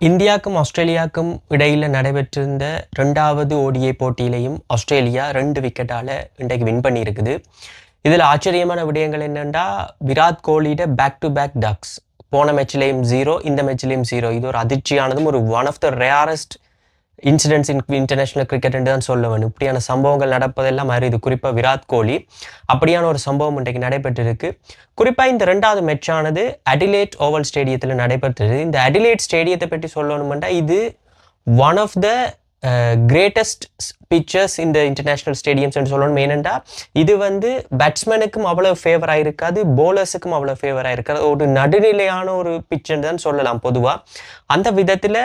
இந்தியாவுக்கும் ஆஸ்திரேலியாவுக்கும் இடையில் நடைபெற்றிருந்த 2வது ஓடிஐ போட்டியிலையும் ஆஸ்திரேலியா 2 விக்கெட்டால் இன்றைக்கு வின் பண்ணியிருக்குது. இதில் ஆச்சரியமான விடயங்கள் என்னென்னா, விராட் கோலியோட பேக் டு பேக் டக்ஸ் போன மேட்ச்லேயும் 0, இந்த மேட்ச்லேயும் 0. இது ஒரு அதிர்ச்சியானதும் ஒரு one of the rarest incidents in international cricket என்று தான் சொல்ல வேண்டும். இப்படியான சம்பவங்கள் நடப்பதெல்லாம் இது குறிப்பாக விராட் கோலி அப்படியான ஒரு சம்பவம் இன்றைக்கு நடைபெற்றிருக்கு. குறிப்பாக இந்த 2வது மேட்சானது அடிலேட் ஓவல் ஸ்டேடியத்தில் நடைபெற்றது. இந்த அடிலேட் ஸ்டேடியத்தை பற்றி சொல்லணுமெண்டா இது one of the greatest pitchers இந்த இன்டர்நேஷ்னல் ஸ்டேடியம்ஸ் என்று சொல்லணும். ஏனென்றா இது பேட்ஸ்மேனுக்கும் அவ்வளோ ஃபேவராக இருக்காது, போலர்ஸுக்கும் அவ்வளோ ஃபேவராக இருக்காது. ஒரு நடுநிலையான ஒரு பிச்சுன்னு தான் சொல்லலாம் பொதுவாக. அந்த விதத்தில்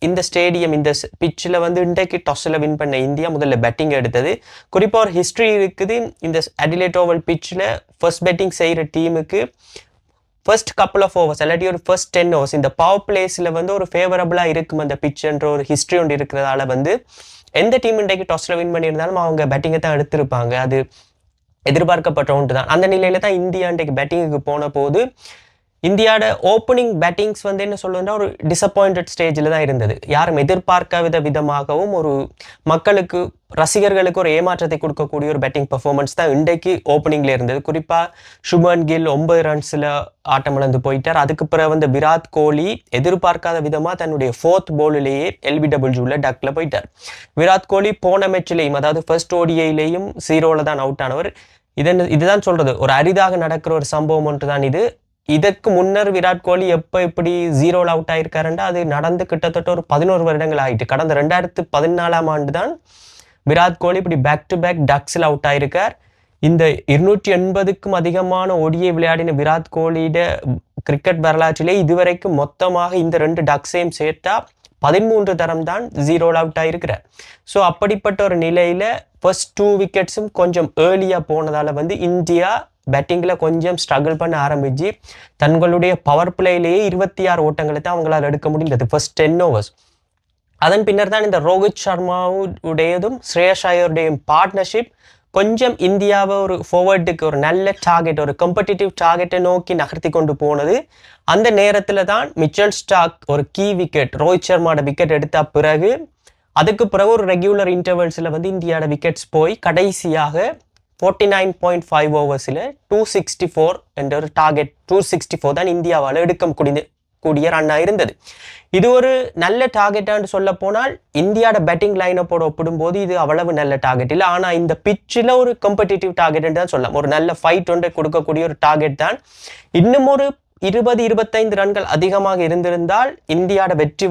இந்த ஸ்டேடியம் இந்த பிச்சில் இன்றைக்கு டாஸில் வின் பண்ண இந்தியா முதல்ல பேட்டிங் எடுத்தது. குறிப்பாக ஒரு ஹிஸ்ட்ரி இருக்குது. இந்த அடிலேட் ஓவல் பிச்சில் ஃபர்ஸ்ட் பேட்டிங் செய்கிற டீமுக்கு ஃபர்ஸ்ட் கப்புள் ஆஃப் ஓவர்ஸ் இல்லாட்டி ஒரு ஃபர்ஸ்ட் 10 ஓவர்ஸ் இந்த பவர் பிளேஸில் ஒரு ஃபேவரபுளாக இருக்கும் அந்த பிச்சுன்ற ஒரு ஹிஸ்ட்ரி ஒன்று இருக்கிறதால எந்த டீம் இன்றைக்கு டாஸில் வின் பண்ணியிருந்தாலும் அவங்க பேட்டிங்கை தான் எடுத்திருப்பாங்க. அது எதிர்பார்க்கப்பட்ட ஒன்று தான். அந்த நிலையில் தான் இந்தியா இன்றைக்கு பேட்டிங்குக்கு போன போது இந்தியாவோட ஓப்பனிங் பேட்டிங்ஸ் என்ன சொல்லுன்னா ஒரு டிசப்பாயிண்டட் ஸ்டேஜில் தான் இருந்தது. யாரும் எதிர்பார்க்காத விதமாகவும் ஒரு மக்களுக்கு ரசிகர்களுக்கு ஒரு ஏமாற்றத்தை கொடுக்கக்கூடிய ஒரு பேட்டிங் பர்ஃபார்மன்ஸ் தான் இன்றைக்கு ஓப்பனிங்கில் இருந்தது. குறிப்பாக சுமன் கில் 9 ரன்ஸில் ஆட்டமிழந்து போயிட்டார். அதுக்கு பிறகு விராட் கோலி எதிர்பார்க்காத விதமாக தன்னுடைய 4th போலிலேயே LBW டக்கில் போயிட்டார். விராட் கோலி போன மேட்ச்லேயும் அதாவது ஃபர்ஸ்ட் ஓடிஐலேயும் 0ல் தான் அவுட் ஆனவர். இதுதான் சொல்கிறது, ஒரு அரிதாக நடக்கிற ஒரு சம்பவம் ஒன்று தான் இது. இதற்கு முன்னர் விராட் கோலி எப்போ இப்படி 0ல் அவுட் ஆயிருக்காருன்னா அது நடந்து கிட்டத்தட்ட ஒரு 11 வருடங்கள் ஆகிட்டு. கடந்த 2014ஆம் ஆண்டு தான் விராட் கோலி இப்படி பேக் டு பேக் டக்ஸில் அவுட் ஆயிருக்கார். இந்த 280க்கும் அதிகமான ஓடிஐ விளையாடின விராட் கோலியோட கிரிக்கெட் வரலாற்றிலே இதுவரைக்கும் மொத்தமாக இந்த 2 டக்ஸையும் சேர்த்தா 13 தரம் தான் 0ல் அவுட் ஆயிருக்கிறார். ஸோ அப்படிப்பட்ட ஒரு நிலையில் ஃபர்ஸ்ட் 2 விக்கெட்ஸும் கொஞ்சம் ஏர்லியாக போனதால் இந்தியா பேட்டிங்கில் கொஞ்சம் ஸ்ட்ரகிள் பண்ண ஆரம்பிச்சு தங்களுடைய பவர் பிளேயிலேயே 26 ஓட்டங்களை தான் அவங்களால் எடுக்க முடிந்தது ஃபர்ஸ்ட் 10 ஓவர்ஸ். அதன் பின்னர் தான் இந்த ரோஹித் சர்மாவுடையதும் ஸ்ரேயஸ் ஐயருடையும் பார்ட்னர்ஷிப் கொஞ்சம் இந்தியாவை ஒரு ஃபார்வர்டுக்கு ஒரு நல்ல டார்கெட், ஒரு காம்படிட்டிவ் டார்கெட்டை நோக்கி நகர்த்தி கொண்டு போனது. அந்த நேரத்தில் தான் மிச்சல் ஸ்டார்க் ஒரு கீ விக்கெட், ரோஹித் சர்மாவோட விக்கெட் எடுத்த பிறகு அதுக்கு பிறகு ஒரு ரெகுலர் இன்டர்வல்ஸில் இந்தியாவோட விக்கெட்ஸ் போய் கடைசியாக 49.5 ஓவர்ஸில் 264 என்ற ஒரு டார்கெட் 264 தான் இந்தியாவால் எடுக்க கூடிய ரன்னாக இருந்தது. இது ஒரு நல்ல டார்கெட்டான்னு சொல்ல போனால் இந்தியாவோட பேட்டிங் லைனப்போடு ஒப்பிடும்போது இது அவ்வளவு நல்ல டார்கெட் இல்லை. ஆனால் இந்த பிச்சில் ஒரு காம்படிட்டிவ் டார்கெட் தான் சொல்லலாம். ஒரு நல்ல ஃபைட் ஒன்றை கொடுக்கக்கூடிய ஒரு டார்கெட் தான். இன்னும் ஒரு 20-25 ரன்கள் அதிகமாக இருந்திருந்தால் இந்தியாவோட வெற்றி